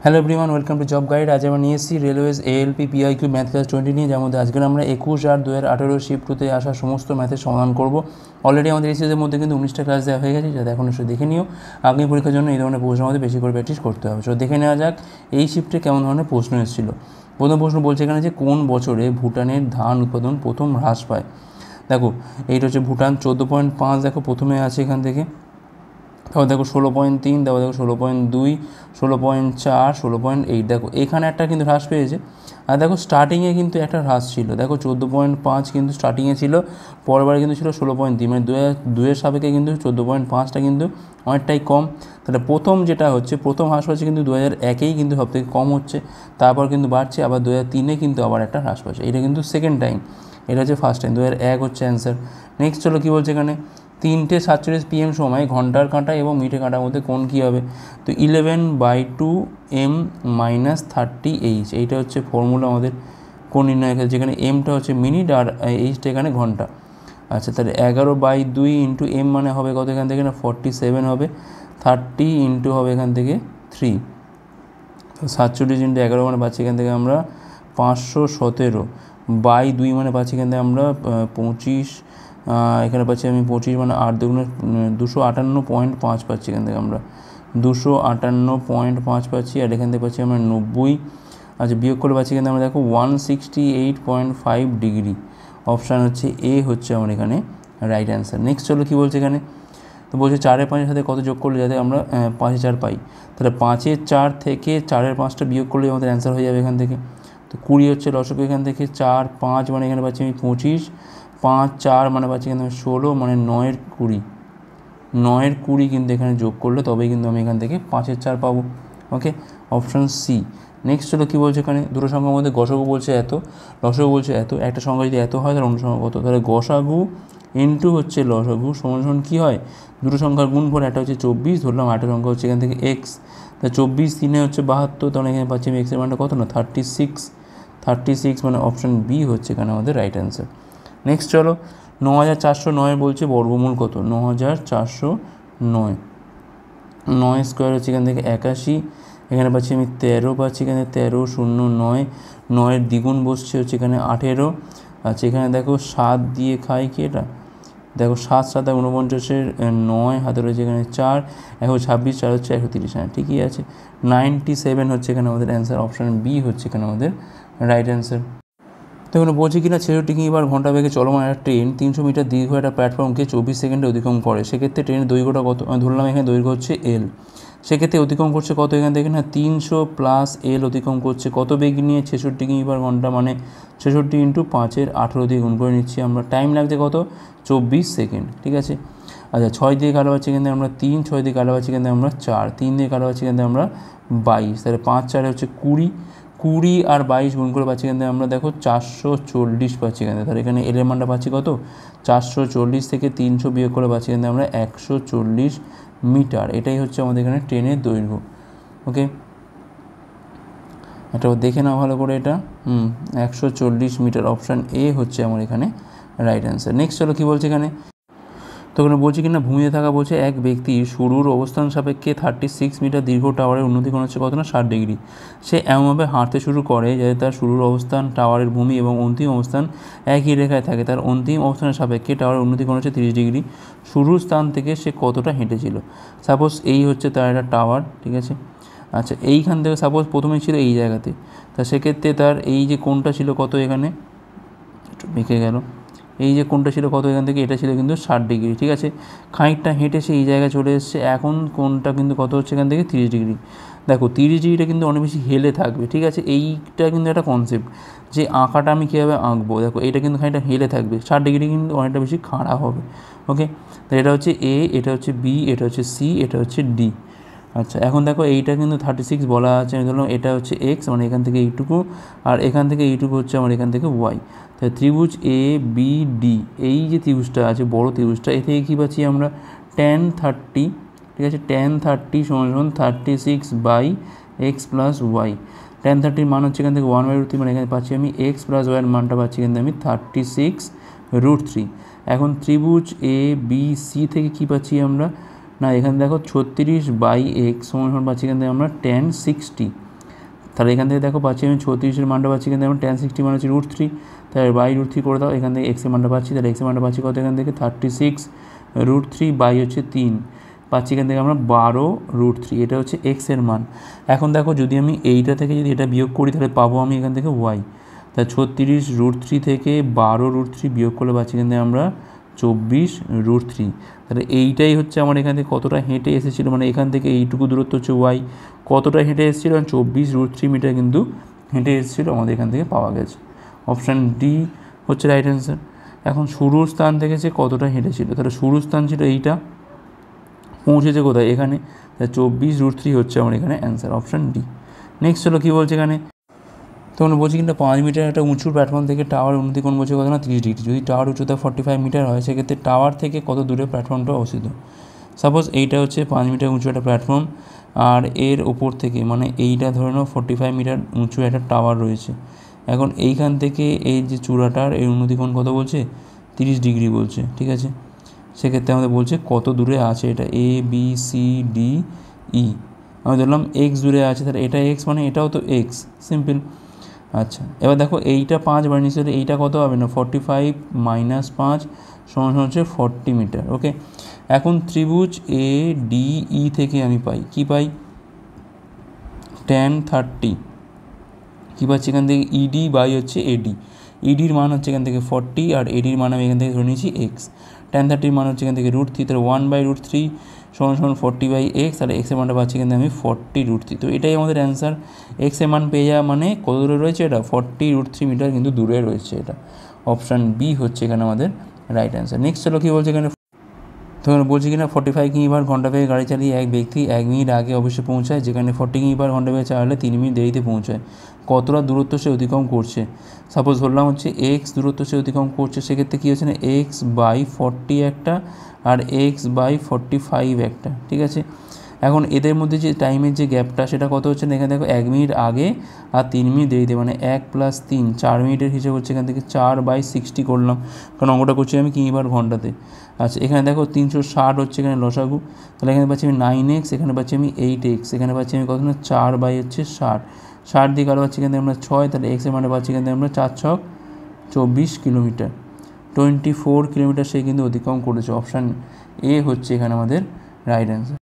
Hello everyone, welcome to job guide. আজ আমরা নিয়ে এসেছি railways ALP PIQ math class 20 নিয়ে, যার মধ্যে আজকের আমরা 21/8/2018 শিফট 2-তে আসা সমস্ত ম্যাথের সমাধান করব। অলরেডি আমাদের এই সিরিজের মধ্যে কিন্তু 19টা ক্লাস দেওয়া হয়ে গেছে, যাতে এখন এসে দেখে নিও। আগামী পরীক্ষার জন্য এই ধরনের প্রশ্ন আমাদের বেশি করে প্র্যাকটিস করতে হবে। তো দেখে নেওয়া যাক এই শিফটে কেমন ধরনের প্রশ্ন এসেছিল। প্রথম প্রশ্ন বলছে এখানে যে কোন বছরে ভুটানের ধান উৎপাদন প্রথম হ্রাস পায়। দেখো এইটা হচ্ছে ভুটান 14.5, দেখো প্রথমে আছে এখান থেকে। তারপর দেখো 16.3, তারপর দেখো 16.2, 16.4, 16.8। দেখো এখানে একটা কিন্তু হ্রাস পেয়েছে। আর দেখো স্টার্টিংয়ে কিন্তু একটা হ্রাস ছিল, দেখো 14.5 কিন্তু স্টার্টিংয়ে ছিল, পরবারে কিন্তু ছিল 16.3, মানে দুয়ের সাপেক্ষে কিন্তু 14.5টা কিন্তু অনেকটাই কম। তাহলে প্রথম যেটা হচ্ছে, প্রথম হ্রাস পাচ্ছে কিন্তু 2001-এই কিন্তু সবথেকে কম হচ্ছে, তারপর কিন্তু বাড়ছে, আবার 2003-এ কিন্তু আবার একটা হ্রাস পাচ্ছে। এটা কিন্তু সেকেন্ড টাইম, এটা হচ্ছে ফার্স্ট টাইম। 2001 হচ্ছে অ্যান্সার। নেক্সট চলো কী বলছে এখানে, 3:47 PM সময় ঘন্টার কাঁটা এবং মিনিটের কাঁটার মধ্যে কোণ কী হবে। তো 11/2 m - 30h, এইটা হচ্ছে ফর্মুলা আমাদের কোণ নির্ণয়ের ক্ষেত্রে, যেখানে এমটা হচ্ছে মিনিট আর এইচটা এখানে ঘন্টা। আচ্ছা, তাহলে 11/2 ইন্টু এম মানে হবে কত এখান থেকে, না 47 হবে। 30 ইন্টু হবে এখান থেকে 3, তো 47 ইন্টু 11 মানে পাচ্ছি এখান থেকে আমরা 517/2 মানে পাচ্ছি এখান থেকে আমরা 25, এখানে পাচ্ছি আমি 25 মানে 8 দুগুণে 258.5 পাচ্ছি এখান থেকে আমরা 258.5 পাচ্ছি। আর এখান থেকে পাচ্ছি আমরা 90। আচ্ছা, বিয়োগ করে পাচ্ছি এখান থেকে আমরা দেখো 168.5 ডিগ্রি। অপশান হচ্ছে এ হচ্ছে আমার এখানে রাইট অ্যান্সার। নেক্সট চলো কী বলছে এখানে, তো বলছে 4 আর 5-এর সাথে কত যোগ করলে যাতে আমরা 5-4 পাই। তাহলে 5-এর 4 থেকে 4-এর 5টা বিয়োগ করলে আমাদের অ্যান্সার হয়ে যাবে এখান থেকে। তো 20 হচ্ছে লসগু এখান থেকে, 4 5 মানে এখানে পাচ্ছি আমি 25, 5 4 মানে পাচ্ছি এখানে 16, মানে 9-এর 20, 9-এর 20 কিন্তু এখানে যোগ করলে তবেই কিন্তু আমি এখান থেকে 5-এর 4 পাবো। ওকে, অপশান সি। নেক্সট হলো কী বলছে এখানে, দুটো সংখ্যার মধ্যে গসাগু বলছে এত, লসাগু বলছে এত। একটা সংখ্যা যদি এত হয় তাহলে অন্য সংখ্যা কত, তাহলে গসাগু ইন্টু হচ্ছে লসাগু সমান কী হয়, দুটো সংখ্যার গুণফল। একটা হচ্ছে 24, ধরলাম আরেকটা সংখ্যা হচ্ছে এখান থেকে এক্স। তা 24 3 হচ্ছে 72, তাহলে এখানে পাচ্ছি আমি এক্সের মানটা কত, না 36, মানে অপশান বি হচ্ছে এখানে আমাদের রাইট অ্যান্সার। নেক্সট চলো, 9409 বলছে বর্গমূল কত। 9409, 9 স্কোয়ার হচ্ছে এখান থেকে 81, এখানে পাচ্ছি আমি 13 পাচ্ছি এখানে 13 0 9, 9-এর দ্বিগুণ বসছে হচ্ছে এখানে 18। আচ্ছা, এখানে দেখো 7 দিয়ে খাই কি এটা, দেখো 7 7 49-এর 9 হাতে রয়েছে এখানে 4, 26 4 হচ্ছে 130। হ্যাঁ ঠিকই আছে, 97 হচ্ছে এখানে আমাদের অ্যান্সার। অপশান বি হচ্ছে এখানে আমাদের রাইট অ্যান্সার। তো এখানে বলছি কিনা 66 কিমি/ঘন্টা ঘন্টা বেগে চলমান একটা ট্রেন 300 মিটার দীর্ঘ একটা প্ল্যাটফর্মকে 24 সেকেন্ডে অতিক্রম করে। সেক্ষেত্রে ট্রেনের দৈর্ঘ্যটা কত, ধরলাম এখানে দৈর্ঘ্য হচ্ছে এল। সেক্ষেত্রে অতিক্রম করছে কত এখান থেকে, না 300 + এল অতিক্রম করছে কত বেগ নিয়ে, 66 কিমি/ঘন্টা, মানে 66 ইন্টু 5-এর 18 দিয়ে গুণ করে নিচ্ছি আমরা। টাইম লাগছে কত, 24 সেকেন্ড। ঠিক আছে। আচ্ছা, 6 দিয়ে কাটা পাচ্ছি এখান থেকে আমরা 3, 6 দিয়ে কাটা পাচ্ছি এখান থেকে আমরা 4, 3 দিয়ে কাটা পাচ্ছি এখান থেকে আমরা 22, তাহলে 5 4 হচ্ছে 20, 20 আর 22 গুণ করে পাচ্ছি এখান থেকে আমরা দেখো 440 পাচ্ছি এখান থেকে। তাহলে এখানে এলের মানটা পাচ্ছি কত, 440 থেকে 300 বিয়োগ করে পাচ্ছি এখান থেকে আমরা 140 মিটার। এটাই হচ্ছে আমাদের এখানে ট্রেনের দৈর্ঘ্য। ওকে, এটা দেখে নাও ভালো করে, এটা 140 মিটার। অপশান এ হচ্ছে আমার এখানে রাইট অ্যান্সার। নেক্সট চলো কী বলছে এখানে, তো ওখানে বলছি কিনা ভূমিতে থাকা বলছে এক ব্যক্তি শুরুর অবস্থান সাপেক্ষে 36 মিটার দীর্ঘ টাওয়ারের উন্নতি কোণ হচ্ছে কত, না 60 ডিগ্রি। সে এমনভাবে হাঁটতে শুরু করে যাতে তার শুরুর অবস্থান, টাওয়ারের ভূমি এবং অন্তিম অবস্থান একই রেখায় থাকে। তার অন্তিম অবস্থানের সাপেক্ষে টাওয়ারের উন্নতি কোণ হচ্ছে 30 ডিগ্রি। শুরুর স্থান থেকে সে কতটা হেঁটেছিল। সাপোজ এই হচ্ছে তার একটা টাওয়ার, ঠিক আছে। আচ্ছা, এইখান থেকে সাপোজ প্রথমেই ছিল এই জায়গাতে, তা সেক্ষেত্রে তার এই যে কোণটা ছিল কত, এখানে একটু বেঁকে গেল, এই যে কোণটা ছিল কত এখান থেকে, এটা ছিল কিন্তু 60 ডিগ্রি। ঠিক আছে, খানিকটা হেঁটে সে এই জায়গায় চলে এসছে, এখন কোণটা কিন্তু কত হচ্ছে এখান থেকে 30 ডিগ্রি। দেখো 30 ডিগ্রিটা কিন্তু অনেক বেশি হেলে থাকবে। ঠিক আছে, এইটা কিন্তু একটা কনসেপ্ট যে আঁকাটা আমি কীভাবে আঁকবো। দেখো এইটা কিন্তু খানিকটা হেলে থাকবে, 60 ডিগ্রি কিন্তু অনেকটা বেশি খাড়া হবে। ওকে, তো এটা হচ্ছে এ, এটা হচ্ছে বি, এটা হচ্ছে সি, এটা হচ্ছে ডি। আচ্ছা, এখন দেখো এইটা কিন্তু 36 বলা আছে, আমি ধরলাম এটা হচ্ছে এক্স, মানে এখান থেকে এইটুকু, আর এখান থেকে এইটুকু হচ্ছে আমার এখান থেকে ওয়াই। তাহলে ত্রিভুজ এ বি ডি, এই যে ত্রিভুজটা আছে বড় ত্রিভুজটা, এ থেকে কী পাচ্ছি আমরা tan 30। ঠিক আছে, tan 30 = 36/x + y। tan 30 মান হচ্ছে এখান থেকে 1/√3, মানে এখানে পাচ্ছি আমি x + y এর মানটা পাচ্ছি কিন্তু আমি 36√3। এখন ত্রিভুজ এ বি সি থেকে কী পাচ্ছি আমরা, না এখানে দেখো 36/x সমান পাচ্ছি এখান থেকে আমরা tan 60। তাহলে এখান থেকে দেখো পাচ্ছি আমি 36-এর মানটা পাচ্ছি, এখান থেকে আমার tan 60 মান হচ্ছে √3, তাহলে বাই √3 করে দাও, এখান থেকে এক্সের মানটা পাচ্ছি, তাহলে এক্সের মানটা পাচ্ছি কত এখান থেকে 36√3 বাই হচ্ছে 3 পাচ্ছি এখান থেকে আমরা 12√3, এটা হচ্ছে এক্সের মান। এখন দেখো যদি আমি এইটা থেকে যদি এটা বিয়োগ করি তাহলে পাবো আমি এখান থেকে ওয়াই, তাহলে 36√3 থেকে 12√3 বিয়োগ করলে পাচ্ছি এখান থেকে আমরা 24√3। তাহলে এইটাই হচ্ছে আমার এখান থেকে কতটা হেঁটে এসেছিলো, মানে এখান থেকে এইটুকু দূরত্ব হচ্ছে ওয়াই, কতটা হেঁটে এসেছিলো 24√3 মিটার কিন্তু হেঁটে এসেছিলো আমাদের এখান থেকে পাওয়া গেছে। অপশান ডি হচ্ছে রাইট অ্যান্সার। এখন শুরুর স্থান থেকে সে কতটা হেঁটেছিল, তাহলে শুরুর স্থান ছিল এইটা, পৌঁছেছে কোথায় এখানে, তাহলে 24√3 হচ্ছে আমার এখানে অ্যান্সার, অপশান ডি। নেক্সট হলো কী বলছে এখানে, তখন বলছি কিন্তু 5 মিটার একটা উঁচু প্ল্যাটফর্ম থেকে টাওয়ার উন্নতি কোণ বলছে কত না 30 ডিগ্রি। যদি টাওয়ার উচ্চতা 45 মিটার হয় সেক্ষেত্রে টাওয়ার থেকে কত দূরে প্ল্যাটফর্মটা অবস্থিত। সাপোজ এইটা হচ্ছে 5 মিটার উঁচু একটা প্ল্যাটফর্ম, আর এর ওপর থেকে মানে এইটা ধরে নাও 45 মিটার উঁচু একটা টাওয়ার রয়েছে। এখন এইখান থেকে এই যে চূড়াটার এই উন্নতি কোণ কত বলছে 30 ডিগ্রি বলছে, ঠিক আছে। সেক্ষেত্রে আমাদের বলছে কত দূরে আছে এটা, A B C D E, আমি ধরলাম এক্স দূরে আছে, তাহলে এটা এক্স মানে এটাও তো এক্স, সিম্পল। আচ্ছা এবার দেখো এইটা 5 বার নিচে, এইটা কত হবে না 45 - 5 সমান হচ্ছে 40 মিটার, ওকে। এখন ত্রিভুজ এ ডি ই থেকে আমি পাই কি পাই tan 30, কী পাচ্ছি এখান থেকে ইডি বাই হচ্ছে এডি, ইডির মান হচ্ছে এখান থেকে 40 আর এডির মান আমি এখান থেকে ধরে নিয়েছি এক্স, tan 30 মান হচ্ছে এখান থেকে √3, তাহলে 1/√3 সমান 40/x, তাহলে এক্সের মানটা পাচ্ছি কিন্তু আমি 40√3। তো এটাই আমাদের অ্যান্সার, এক্সের মান পেয়ে যাওয়া মানে কত দূরে রয়েছে এটা 40√3 মিটার কিন্তু দূরে রয়েছে এটা, অপশান বি হচ্ছে এখানে আমাদের রাইট অ্যান্সার। নেক্সট হলো কী বলছে এখানে, তখন বলছি কিনা 45 কিমি/ঘন্টা বেগে গাড়ি চালিয়ে এক ব্যক্তি 1 মিনিট আগে অবশ্যই পৌঁছায়, যেখানে 40 কিমি/ঘন্টা বেগে চালালে 3 মিনিট দেরিতে পৌঁছায়। কতটা দূরত্ব সে অতিক্রম করছে, সাপোজ ধরলাম হচ্ছে এক্স দূরত্ব সে অতিক্রম করছে, সেক্ষেত্রে কী হচ্ছে না x/40 একটা আর x/45 একটা, ঠিক আছে। এখন এদের মধ্যে যে টাইমের যে গ্যাপটা সেটা কত হচ্ছে না, এখানে দেখো 1 মিনিট আগে আর 3 মিনিট দেরিতে, মানে 1 + 3 4 মিনিটের হিসেবে হচ্ছে এখান থেকে 4/60 করলাম, কারণ অঙ্কটা করছি আমি কিমি/ঘন্টাতে। আচ্ছা এখানে দেখো 360 হচ্ছে এখানে লসাগু, তাহলে এখানে পাচ্ছি আমি 9x, এখানে পাচ্ছি আমি 8x, এখানে পাচ্ছি আমি কত না 4/60, 60 দিয়ে কারো পাচ্ছি এখানে আমরা 6, তাহলে এক্সের মানে পাচ্ছি এখানে আমরা 4 × 6 = 24 কিলোমিটার, 24 কিলোমিটার সে কিন্তু অতিক্রম করেছে, অপশান এ হচ্ছে এখানে আমাদের রাইট অ্যান্সার।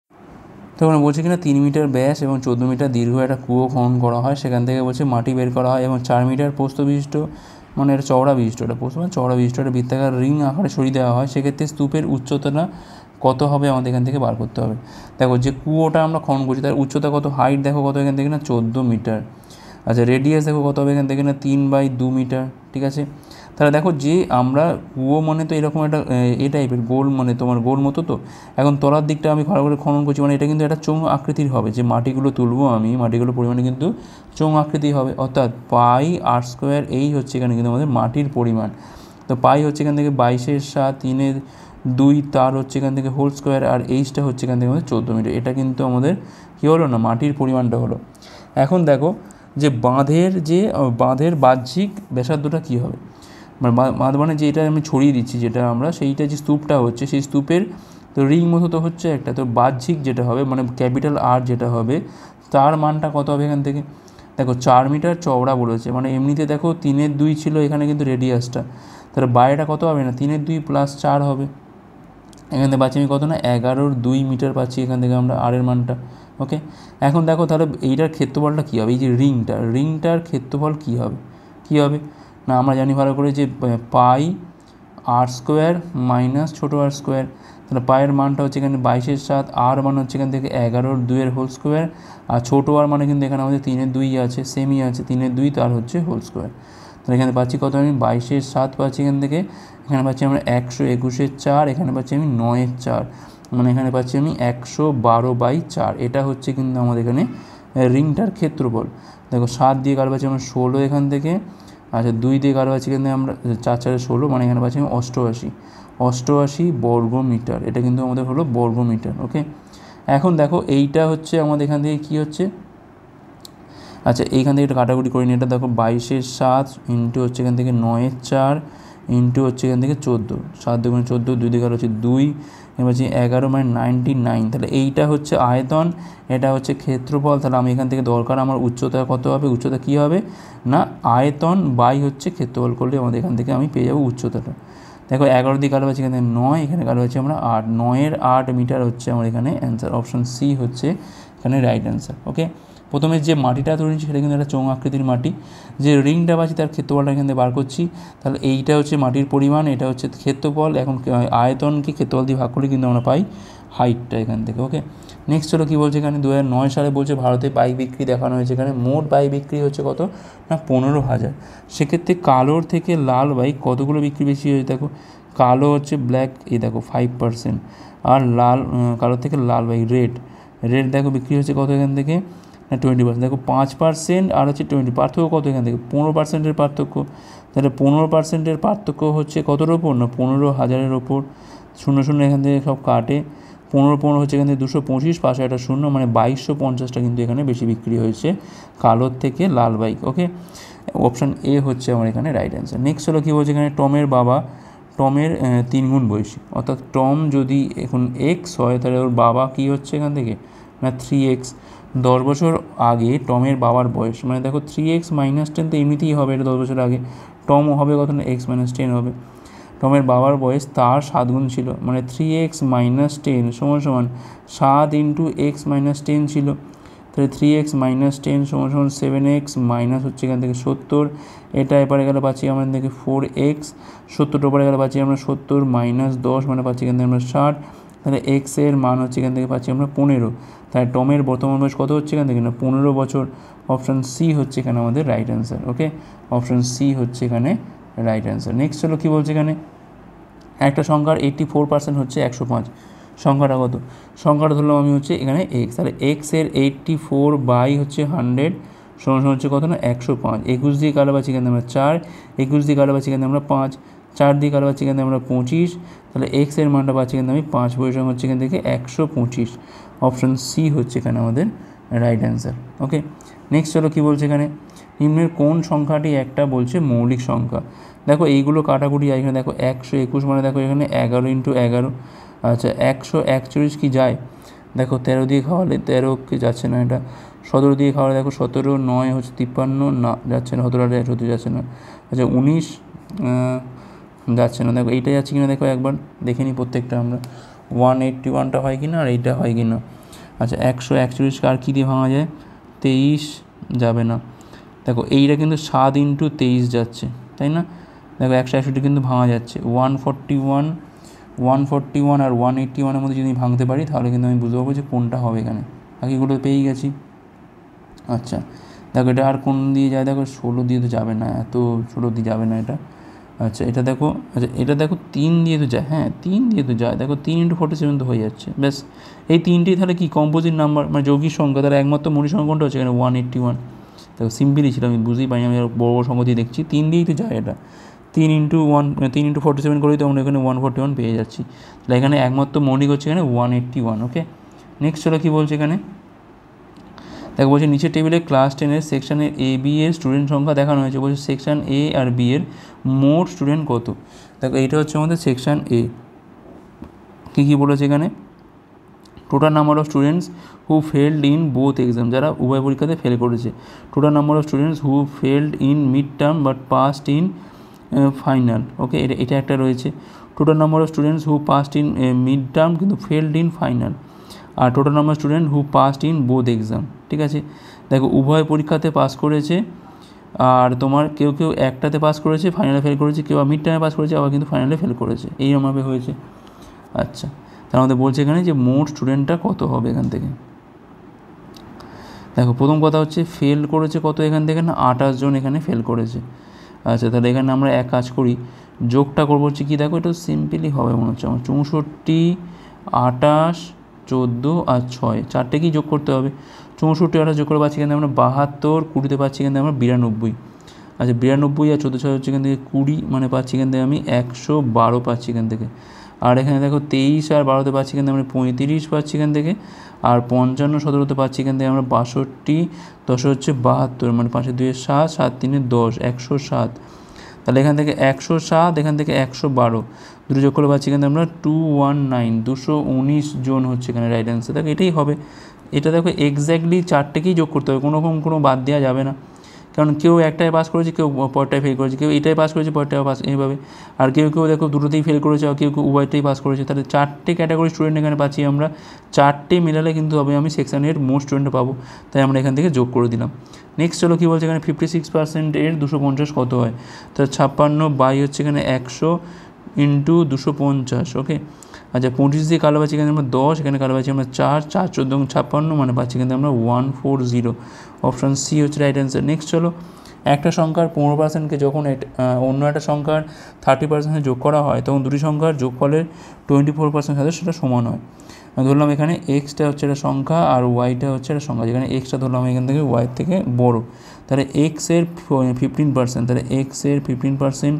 তখন বলছে কিনা 3 মিটার ব্যাস এবং 14 মিটার দীর্ঘ একটা কুয়ো খনন করা হয়, সেখান থেকে বলছে মাটি বের করা হয় এবং 4 মিটার প্রস্থ বিশিষ্ট, মানে এটা চওড়া বিশিষ্ট, এটা প্রস্থ মানে চওড়া বিশিষ্ট একটা বৃত্তাকার রিং আকারে সরিয়ে দেওয়া হয়, সেক্ষেত্রে স্তূপের উচ্চতাটা কত হবে আমাদের এখান থেকে বার করতে হবে। দেখো যে কুয়োটা আমরা খনন করছি তার উচ্চতা কত, হাইট দেখো কত এখান থেকে না 14 মিটার, আচ্ছা রেডিয়াস দেখো কত হবে এখান থেকে না 3/2 মিটার, ঠিক আছে। তাহলে দেখো যে আমরা কুয়ো মানে তো এরকম একটা এ টাইপের গোল, মানে তোমার গোল মতো, তো এখন তলার দিকটা আমি ভালো করে খনন করছি, মানে এটা কিন্তু একটা চোঙ আকৃতির হবে, যে মাটিগুলো তুলবো আমি মাটিগুলোর পরিমাণে কিন্তু চোঙ আকৃতি হবে, অর্থাৎ πr², এই হচ্ছে এখানে কিন্তু আমাদের মাটির পরিমাণ। তো পাই হচ্ছে এখান থেকে 22/7, 3/2, তার হচ্ছে এখান থেকে হোল স্কোয়ার, আর এইচটা হচ্ছে এখান থেকে আমাদের 14 মিটার, এটা কিন্তু আমাদের কী হলো না মাটির পরিমাণটা হলো। এখন দেখো যে বাঁধের বাহ্যিক ব্যাসার্ধটা কী হবে, বাঁধ মানে যে এটা আমি ছড়িয়ে দিচ্ছি যেটা আমরা, সেইটা যে স্তূপটা হচ্ছে সেই স্তূপের তো রিং মতো তো হচ্ছে একটা, তো বাহ্যিক যেটা হবে মানে ক্যাপিটাল আর যেটা হবে তার মানটা কত হবে এখান থেকে, দেখো 4 মিটার চওড়া বলেছে, মানে এমনিতে দেখো 3/2 ছিল এখানে কিন্তু রেডিয়াসটা, তাহলে বাইরেটা কত হবে না 3/2 + 4 হবে, এখান থেকে পাচ্ছি আমি কত না 11/2 মিটার পাচ্ছি এখান থেকে আমরা আর এর মানটা, ওকে। এখন দেখো তাহলে এইটার ক্ষেত্রফলটা কী হবে, এই যে রিংটার ক্ষেত্রফল কী হবে না, আমরা জানি ভালো করে যে πr² - ছোটো r², তাহলে পায়ের মানটা হচ্ছে এখানে 22/7, আর মান হচ্ছে এখান থেকে 11/2 হোল স্কোয়ার, আর ছোটো আর মানে কিন্তু এখানে আমাদের 3/2 আছে, সেমই আছে 3/2, তার হচ্ছে হোল স্কোয়ার, তাহলে এখানে পাচ্ছি কত আমি 22/7 পাচ্ছি এখান থেকে, এখানে পাচ্ছি আমরা 121/4, এখানে পাচ্ছি আমি 9/4, মানে এখানে পাচ্ছি আমি 112/4, এটা হচ্ছে কিন্তু আমাদের এখানে রিংটার ক্ষেত্রফল। দেখো 7 দিয়ে কার পাচ্ছি আমরা 16 এখান থেকে, আচ্ছা 2 দিয়ে কারো পাচ্ছি এখানে আমরা 4×4 16, মানে এখানে পাচ্ছি আমি 88 বর্গ মিটার, এটা কিন্তু আমাদের হলো বর্গ মিটার, ওকে। এখন দেখো এইটা হচ্ছে আমাদের এখান থেকে কী হচ্ছে, আচ্ছা এইখান থেকে একটা কাটাকুটি করে নিই, এটা দেখো 22/7 ইন্টু হচ্ছে এখান থেকে 9/4 ইন্টু হচ্ছে এখান থেকে 14, 7 দুগুণে 14, 2 দিকে হচ্ছে 2, এবার হচ্ছে 11 মানে 99। তাহলে এইটা হচ্ছে আয়তন, এটা হচ্ছে ক্ষেত্রফল। তাহলে আমি এখান থেকে দরকার আমার উচ্চতা কত হবে, উচ্চতা কী হবে না আয়তন বাই হচ্ছে ক্ষেত্রফল করলে আমাদের এখান থেকে আমি পেয়ে যাবো উচ্চতাটা। দেখো 11 দিয়ে কালো পাচ্ছি এখানে 9, এখানে কালো পাচ্ছি আমরা 8, 9-এর 8 মিটার হচ্ছে আমার এখানে অ্যান্সার। অপশান সি হচ্ছে এখানে রাইট অ্যান্সার। ওকে, প্রথমে যে মাটিটা তৈরি হচ্ছে সেটা কিন্তু একটা চোঙ আকৃতির মাটি, যে রিংটা পাচ্ছি তার ক্ষেত্রফলটা এখান থেকে বার করছি। তাহলে এইটা হচ্ছে মাটির পরিমাণ, এটা হচ্ছে ক্ষেত্রফল। এখন আয়তনকে ক্ষেত্রফল দিয়ে ভাগ করে কিন্তু আমরা পাই হাইটটা এখান থেকে। ওকে, নেক্সট হলো কী বলছে এখানে 2009 সালে বলছে ভারতে বাইক বিক্রি দেখানো হয়েছে। এখানে মোট বাইক বিক্রি হচ্ছে কত না 15,000। সেক্ষেত্রে কালোর থেকে লাল বাইক কতগুলো বিক্রি বেশি হয়েছে দেখো, কালো হচ্ছে ব্ল্যাক, এই দেখো 5%, আর লাল কালোর থেকে লাল বাইক রেড দেখো বিক্রি হচ্ছে কত এখান থেকে না 20%। দেখো 5% আর হচ্ছে 20, পার্থক্য কত এখান থেকে 15%-এর পার্থক্য। তাহলে 15%-এর পার্থক্য হচ্ছে কতর ওপর না 15,000-এর ওপর। 0 এখান থেকে সব কাটে, 15 হচ্ছে এখান থেকে 225, পাশে একটা 0 মানে 2250টা কিন্তু এখানে বেশি বিক্রি হয়েছে কালোর থেকে লাল বাইক। ওকে, অপশান এ হচ্ছে আমার এখানে রাইট অ্যান্সার। নেক্সট হলো কী বলছে এখানে টমের বাবা টমের 3 গুণ বয়সী, অর্থাৎ টম যদি এখন এক্স হয় তাহলে ওর বাবা কী হচ্ছে এখান থেকে না 3x। 10 বছর আগে টমের বাবার বয়স, মানে দেখো 3x - 10 তো এমনিতেই হবে, এটা 10 বছর আগে। টম হবে কত না x - 10 হবে। টমের বাবার বয়স তার 7 গুণ ছিল, মানে 3x - 10 সমান 7 × x - 10 ছিল। তাহলে 3x - 10 সমান 7x মাইনাস হচ্ছে এখান থেকে 70। এটা এপারে গেলে পাচ্ছি আমাদের থেকে 4x, 70টা ওপারে গেলে পাচ্ছি আমরা 70 - 10 মানে পাচ্ছি এখান থেকে আমরা 60। তাহলে এক্সের মান হচ্ছে এখান থেকে পাচ্ছি আমরা 15। তাই টমের বর্তমান বয়স কত হচ্ছে এখান থেকে না 15 বছর। অপশান সি হচ্ছে এখানে আমাদের রাইট অ্যান্সার। ওকে, অপশান সি হচ্ছে এখানে রাইট অ্যান্সার। নেক্সট হলো কী বলছে এখানে একটা সংখ্যার 84% হচ্ছে 105। সংখ্যাটা কত, সংখ্যাটা ধরলাম আমি হচ্ছে এখানে এক্স, তাহলে এক্সের 84 বাই হচ্ছে 100 সমান হচ্ছে কত না 105। 21 দিয়ে কালো পাচ্ছি এখানে আমরা 4, 21 দিয়ে কালো পাচ্ছি এখানে আমরা 5, 4 দিয়ে কালো পাচ্ছি এখানে আমরা 25। তাহলে এক্সের মানটা পাচ্ছি কিন্তু আমি 5 পরিসংখ্যান হচ্ছে এখান থেকে 125। অপশান সি হচ্ছে এখানে আমাদের রাইট অ্যান্সার। ওকে, নেক্সট হলো কী বলছে এখানে নিম্নের কোন সংখ্যাটি একটা বলছে মৌলিক সংখ্যা। দেখো এইগুলো কাটাকুটি এখানে দেখো 121 মানে দেখো এখানে 11 × 11। আচ্ছা 141 কি যায়, দেখো 13 দিয়ে খাওয়ালে 13 কি যাচ্ছে না, এটা 17 দিয়ে খাওয়ালে দেখো 17, 9 হচ্ছে 53 না যাচ্ছে না, 17 যাচ্ছে না। আচ্ছা 19 যাচ্ছে না, দেখো এইটা যাচ্ছে কিনা দেখো একবার দেখে নিই প্রত্যেকটা আমরা, 181টা হয় কি না আর এইটা হয় কি না। আচ্ছা 141 আর কী দিয়ে ভাঙা যায়, 23 যাবে না। দেখো এইটা কিন্তু 7 × 23 যাচ্ছে, তাই না। দেখো 161 কিন্তু ভাঙা যাচ্ছে, 141 আর 181-এর মধ্যে যদি ভাঙতে পারি তাহলে কিন্তু আমি বুঝতে পারবো যে কোনটা হবে এখানে। বাকিগুলো পেয়ে গেছি। আচ্ছা দেখো এটা আর কোন দিয়ে যায়, দেখো 16 দিয়ে তো যাবে না, এত 16 দিয়ে যাবে না এটা। আচ্ছা এটা দেখো, আচ্ছা এটা দেখো 3 দিয়ে তো যায়, হ্যাঁ 3 দিয়ে তো যায়, দেখো 3 × 47 তো হয়ে যাচ্ছে। ব্যাস এই তিনটেই তাহলে কি কম্পোজিট নাম্বার মানে যৌগিক সংখ্যা, তাহলে একমাত্র মৌলিক সংখ্যা কোনটা হচ্ছে এখানে 181। দেখো সিম্পলই ছিল, আমি বুঝতেই পারি, আমি বড় বড় সংখ্যা দিয়ে দেখছি 3 দিয়েই তো যায় এটা। 3 × 47 করেই তো আমরা এখানে 141 পেয়ে যাচ্ছি। তাহলে এখানে একমাত্র মৌলিক হচ্ছে এখানে 181। ওকে, নেক্সট হলো কী বলছে এখানে দেখো বলছে নিচের টেবিলে ক্লাস 10-এর সেকশানের এ বি এর স্টুডেন্ট সংখ্যা দেখানো হয়েছে। বলছে সেকশান এ আর বি এর মোট স্টুডেন্ট কত। দেখো এইটা হচ্ছে আমাদের সেকশান এ। কী বলেছে এখানে total number of students who failed in both exam, যারা উভয় পরীক্ষাতে ফেল করেছে। Total number of students who failed in mid term but passed in final. Okay, এটা একটা রয়েছে। Total number of students who passed in mid term কিন্তু failed in final. আর total number student who passed in both exam. ঠিক আছে, দেখো উভয় পরীক্ষাতে পাস করেছে, আর তোমার কেউ একটাতে পাস করেছে ফাইনালে ফেল করেছে, কেউ মিড টার্মে পাস করেছে আবার কিন্তু ফাইনালে ফেল করেছে, এইরকমভাবে হয়েছে। আচ্ছা তার মধ্যে বলছে এখানে যে মোট স্টুডেন্টটা কত হবে এখান থেকে। দেখো প্রথম কথা হচ্ছে ফেল করেছে কত এখান থেকে না 28 জন এখানে ফেল করেছে। আচ্ছা তাহলে এখানে আমরা এক কাজ করি, যোগটা করবো হচ্ছে কি, দেখো এটা সিম্পলি হবে মনে হচ্ছে আমার 64, 28, 14 আর 6, চারটে কি যোগ করতে হবে। 64, 28 যোগ করে পাচ্ছি এখানে আমরা 72, 20তে পাচ্ছি এখান থেকে আমরা 92। আচ্ছা 92 আর 14, 6 হচ্ছে এখান থেকে 20 মানে পাচ্ছি এখান থেকে আমি 112 পাচ্ছি এখান থেকে। আর এখানে দেখো 23 আর 12তে পাচ্ছি এখান থেকে আমরা 35 পাচ্ছি এখান থেকে। আর 55, 17তে পাচ্ছি এখান থেকে আমরা 62, 10 হচ্ছে 72 মানে 5 2 7, 7 3 10, 107। তাহলে এখান থেকে 107, এখান থেকে 112, দুটো যোগ করে পাচ্ছি কিন্তু আমরা 219, 219 জন হচ্ছে এখানে রাইট অ্যান্সার। দেখো এটাই হবে। এটা দেখো এক্স্যাক্টলি চারটেকেই যোগ করতে হবে, কোনো বাদ দেওয়া যাবে না, কারণ কেউ একটাই পাস করেছে, কেউ পরটায় ফেল করেছে, কেউ এটাই পাস করেছে, পরটায় পাস, এইভাবে। আর কেউ দেখো দুটোতেই ফেল করেছে, আর কেউ উভয়টাই পাস করেছে। তাহলে চারটে ক্যাটাগরি স্টুডেন্ট এখানে পাচ্ছি আমরা, চারটে মেলালে কিন্তু হবে আমি সেকশন এর মোস্ট স্টুডেন্ট পাবো, তাই আমরা এখান থেকে যোগ করে দিলাম। নেক্সট চলো কী বলছে এখানে 56% এর 250 কত হয়? তাহলে 56 বাই হচ্ছে এখানে 100 ইন্টু 250, ওকে। আচ্ছা 25 দিয়ে কালো পাচ্ছি এখানে আমরা 10, এখানে কালো পাচ্ছি আমরা 4, 4 14 56, মানে পাচ্ছি কিন্তু আমরা 140। অপশান সি হচ্ছে রাইট অ্যান্সার। নেক্সট চলো, একটা সংখ্যার 15%কে যখন অন্য একটা সংখ্যার 30% যোগ করা হয়, তখন দুটি সংখ্যার যোগফলের 24% সাথে সেটা সমান হয়। ধরলাম এখানে এক্সটা হচ্ছে একটা সংখ্যা আর ওয়াইটা হচ্ছে একটা সংখ্যা, যেখানে এক্সটা ধরলাম এখান থেকে ওয়াই থেকে বড়, তাহলে এক্সের 15%, তাহলে এক্সের 15%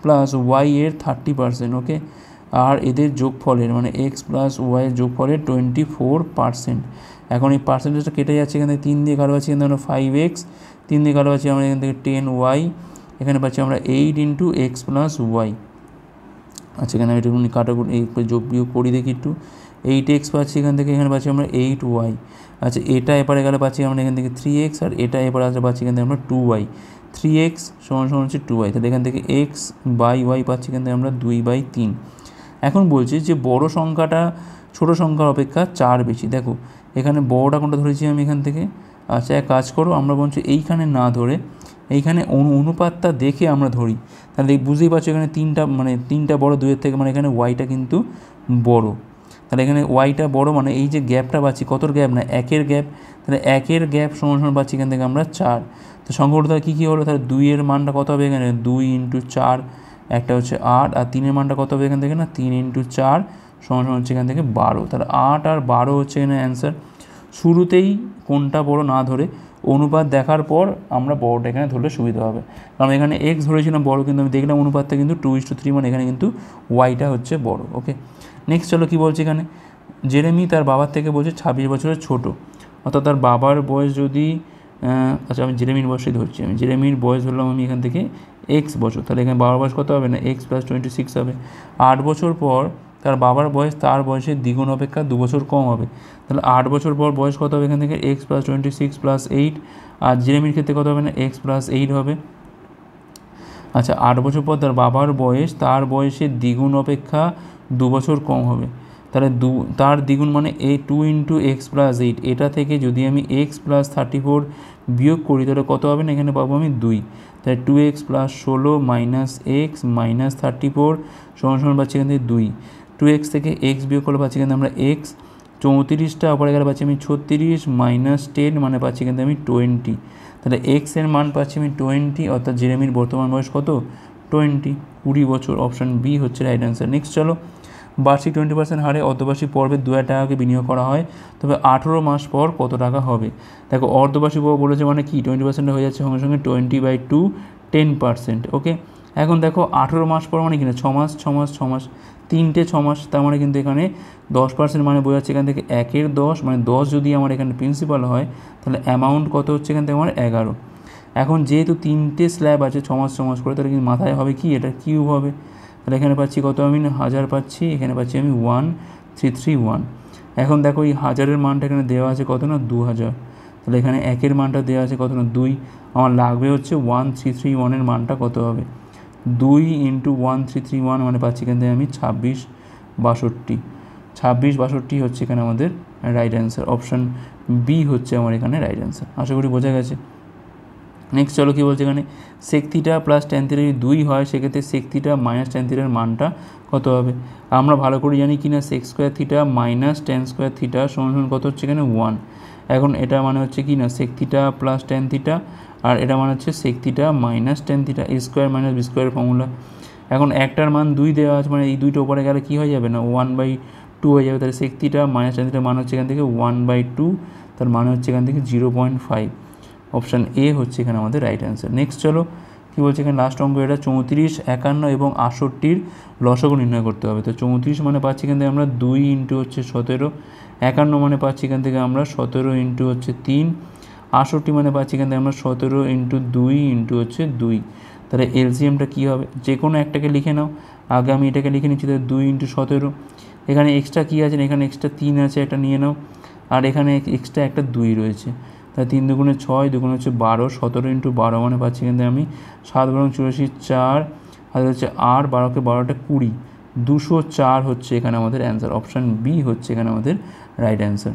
প্লাস ওয়াই এর 30%, ওকে। আর এদের যোগফলের মানে এক্স প্লাস ওয়াইয়ের যোগফলের 24%। এখন এই পার্সেন্টেজটা কেটে যাচ্ছে, এখান থেকে 3 দিয়ে কালো পাচ্ছি এখানে আমরা 5x, 3 দিয়ে কালো পাচ্ছি আমরা এখান থেকে 10y, এখানে পাচ্ছি আমরা 8 ইন্টু এক্স প্লাস ওয়াই। আচ্ছা এখানে একটু কাটাকুটি এই যোগ বিয়োগ করি দেখি একটু, 8x পাচ্ছি এখান থেকে, এখানে পাচ্ছি আমরা 8y। আচ্ছা এটা এপারে গেলে পাচ্ছি আমরা এখান থেকে 3x, আর এটা এপারে আসলে পাচ্ছি এখান থেকে আমরা 2y। 3x সমান হচ্ছে 2y, তাহলে এখান থেকে x বাই ওয়াই পাচ্ছি এখান থেকে আমরা 2/3। এখন বলছি যে বড় সংখ্যাটা ছোট সংখ্যার অপেক্ষা 4 বেশি। দেখো এখানে বড়টা কোনটা ধরেছি আমি এখান থেকে। আচ্ছা এক কাজ করো, আমরা বলছি এইখানে না ধরে এইখানে অনুপাতটা দেখে আমরা ধরি, তাহলে বুঝতেই পারছো এখানে তিনটা বড় দুইয়ের থেকে, মানে এখানে ওয়াইটা কিন্তু বড়। তাহলে এখানে ওয়াইটা বড়, মানে এই যে গ্যাপটা পাচ্ছি, কতর গ্যাপ না 1-এর গ্যাপ, তাহলে 1-এর গ্যাপ সমান পাচ্ছি এখান থেকে আমরা 4। তো সংখ্যাগুলো তাহলে কী হলো, তাহলে 2-এর মানটা কত হবে এখানে 2 ইন্টু 4, একটা হচ্ছে 8, আর 3-এর মানটা কত হবে এখান থেকে না 3 ইন্টু 4 সমান হচ্ছে এখান থেকে 12। তাহলে 8 আর 12 হচ্ছে এখানে অ্যান্সার। শুরুতেই কোনটা বড় না ধরে অনুপাত দেখার পর আমরা বড়টা এখানে ধরলে সুবিধা হবে, কারণ এখানে এক্স ধরেছিলাম বড়, কিন্তু আমি দেখলাম অনুপাতটা কিন্তু 2:3, মানে এখানে কিন্তু ওয়াইটা হচ্ছে বড়, ওকে। নেক্সট চলো কী বলছে এখানে, জেরেমি তার বাবার থেকে বলছে 26 বছরের ছোট, অর্থাৎ তার বাবার বয়স যদি আচ্ছা আমি জেরেমির বয়সই ধরছি, আমি জেরেমির বয়স ধরলাম আমি এখান থেকে এক্স বছর, তাহলে এখানে বাবার বয়স কত হবে না এক্স প্লাস 26 হবে। 8 বছর পর তার বাবার বয়স তার বয়সের দ্বিগুণ অপেক্ষা 2 বছর কম হবে, তাহলে 8 বছর পর বয়স কত হবে এখান থেকে এক্স প্লাস 26 প্লাস 8, আর জেরেমির ক্ষেত্রে কত হবে না এক্স প্লাস 8 হবে। আচ্ছা 8 বছর পর তার বাবার বয়স তার বয়সের দ্বিগুণ অপেক্ষা 2 বছর কম হবে, তাহলে তার দ্বিগুণ মানে 2 ইন্টু এক্স প্লাস 8, এটা থেকে যদি আমি এক্স প্লাস 34 বিয়োগ করি তাহলে কত হবে না এখানে পাবো আমি 2, তাহলে 2x plus 16 minus x minus 34 সমান পাচ্ছি এখান থেকে 2, 2x থেকে এক্স বিয়োগ করলে পাচ্ছি কিন্তু আমরা এক্স, 34টা অপরে গেলে পাচ্ছি আমি 36 মাইনাস 10, মানে পাচ্ছি কিন্তু আমি 20, তাহলে এক্স এর মান পাচ্ছি আমি 20, অর্থাৎ জেরেমির বর্তমান বয়স কত 20 বছর। অপশান বি হচ্ছে রাইট অ্যান্সার। নেক্সট চলো, বার্ষিক 20% হারে অর্ধবার্ষিক পর্বে 2,000 টাকাকে বিনিয়োগ করা হয়, তবে 18 মাস পর কত টাকা হবে? দেখো অর্ধবার্ষিক পর্ব বলেছে মানে কি 20% হয়ে যাচ্ছে সঙ্গে সঙ্গে 20/2 10%, ওকে। এখন দেখো 18 মাস পর মানে কি না 6 মাস 6 মাস 6 মাস, 3টে 6 মাস, তার মানে কিন্তু এখানে 10% মানে বোঝাচ্ছে এখান থেকে 1-এর 10, মানে 10 যদি আমার এখানে প্রিন্সিপাল হয় তাহলে অ্যামাউন্ট কত হচ্ছে এখান থেকে আমার 11। এখন যেহেতু 3টে স্ল্যাব আছে 6 মাস 6 মাস করে, তাহলে কিন্তু মাথায় হবে কি এটা কিউব হবে, তাহলে এখানে পাচ্ছি কত আমি 1000 পাচ্ছি, এখানে পাচ্ছি আমি 1331। এখন দেখো এই 1000-এর মানটা এখানে দেওয়া আছে কত না 2000, তাহলে এখানে 1-এর মানটা দেওয়া আছে কত না 2, আমার লাগবে হচ্ছে 1331-এর মানটা কত হবে 2 ইন্টু 1331, মানে পাচ্ছি এখান থেকে আমি 2662 হচ্ছে এখানে আমাদের রাইট অ্যান্সার। অপশান বি হচ্ছে আমার এখানে রাইট অ্যান্সার। আশা করি বোঝা গেছে। নেক্সট চলো কী বলছে এখানে, sec theta plus tan theta যদি 2 হয় সেক্ষেত্রে সেক থিটা মাইনাস ট্যান থিটার মানটা কত হবে? আমরা ভালো করে জানি কি না sec square theta minus tan square theta সমান কত হচ্ছে এখানে 1। এখন এটা মানে হচ্ছে কি না sec theta plus tan theta, আর এটা মানে হচ্ছে sec theta minus tan theta, A square minus B স্কোয়ারের ফর্মুলা। এখন একটার মান 2 দেওয়া আছে, মানে এই দুইটা উপরে গেলে কী হয়ে যাবে না 1/2 হয়ে যাবে, তাহলে সেক থিটা মাইনাস ট্যান থিটার মান হচ্ছে এখান থেকে 1/2, তার মানে হচ্ছে এখান থেকে 0.5। অপশান এ হচ্ছে এখানে আমাদের রাইট অ্যান্সার। নেক্সট চলো কী বলছে এখানে লাস্ট অঙ্ক, এটা 34, 51 এবং 68-র লসাগু নির্ণয় করতে হবে। তো 34 মানে পাচ্ছি এখান থেকে আমরা 2 ইন্টু হচ্ছে 17, 51 মানে পাচ্ছি এখান থেকে আমরা 17 ইন্টু হচ্ছে 3, 68 মানে পাচ্ছি এখান থেকে আমরা 17 ইন্টু 2 ইন্টু হচ্ছে 2। তাহলে এলসিএমটা কী হবে, যে কোনো একটাকে লিখে নাও। আগে আমি এটাকে লিখে নিচ্ছি, তাহলে 2 × 17। এখানে এক্সট্রা কী আছে, এখানে এক্সট্রা 3 আছে, একটা নিয়ে নাও। আর এখানে এক্সট্রা একটা 2 রয়েছে, তাহলে 3 দুগুণে 6, দুগুণে হচ্ছে 12, 17 × 12 মানে পাচ্ছি কিন্তু আমি 7 × 84, 4, আর হচ্ছে 8, 12কে 12টা 20, 204 হচ্ছে এখানে আমাদের অ্যান্সার। অপশান বি হচ্ছে এখানে আমাদের রাইট অ্যান্সার।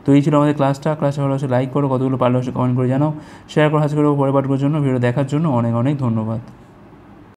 তো এই ছিল আমাদের ক্লাসটা ভালো হচ্ছে লাইক করো, কতগুলো পারলে হচ্ছে কমেন্ট করে জানাও, শেয়ার করো, হাজ করো পরের পাঠগুলোর জন্য। ভিডিও দেখার জন্য অনেক অনেক ধন্যবাদ।